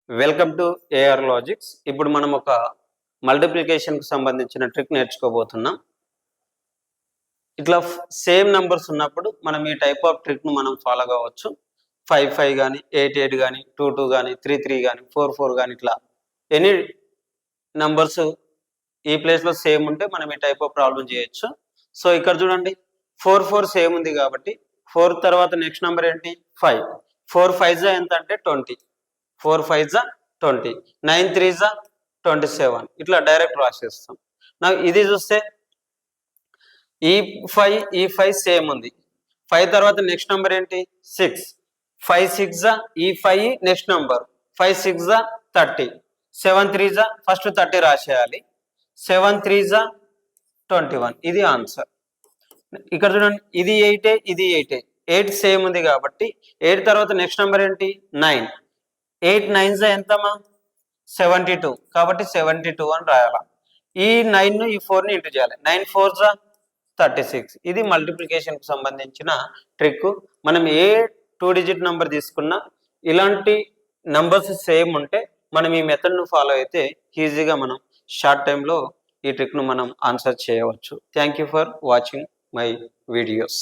Welcome to AR logics. ఇప్పుడు మనం ఒక మల్టిప్లికేషన్కి సంబంధించిన ట్రిక్ నేర్చుకోబోతున్నాం. ఇట్లా సేమ్ నంబర్స్ ఉన్నప్పుడు మనం ఈ టైప్ ఆఫ్ ట్రిక్ను మనం ఫాలో కావచ్చు. 5 కానీ 8 కానీ 2 కానీ 3 కానీ 4 కానీ ఇట్లా ఎనీ నంబర్స్ ఈ ప్లేస్లో సేమ్ ఉంటే మనం ఈ టైప్ ఆఫ్ ప్రాబ్లం చేయొచ్చు. సో ఇక్కడ చూడండి, 4 సేమ్ ఉంది కాబట్టి 4 తర్వాత నెక్స్ట్ నెంబర్ ఏంటి? 5. 4 5 ఎంత అంటే 20. 4 5 20, 9 3 27. ఇట్లా డైరెక్ట్ రాసేస్తాం. నాకు ఇది చూస్తే ఈ 5 సేమ్ ఉంది. 5 తర్వాత నెక్స్ట్ నెంబర్ ఏంటి? 6. 5 6 ఈ 5 నెక్స్ట్ నెంబర్. 5 6 30. 7 3 ఫస్ట్ 30 రాసేయాలి. 7 3 21. ఇది ఆన్సర్. ఇక్కడ చూడండి, ఇది 8, ఇది 8. 8 సేమ్ ఉంది కాబట్టి 8 తర్వాత నెక్స్ట్ నెంబర్ ఏంటి? 9. 8 9 ఎంతమా? 72. కాబట్టి 72 అని రాయాల. ఈ 9 ఈ 4ని ఇంటూ చేయాలి. 9 4 36. ఇది మల్టిప్లికేషన్కి సంబంధించిన ట్రిక్. మనం ఏ 2 డిజిట్ నెంబర్ తీసుకున్నా ఇలాంటి నంబర్స్ సేమ్ ఉంటే మనం ఈ మెథడ్ను ఫాలో అయితే ఈజీగా మనం షార్ట్ టైంలో ఈ ట్రిక్ను మనం ఆన్సర్ చేయవచ్చు. Thank you for watching my videos.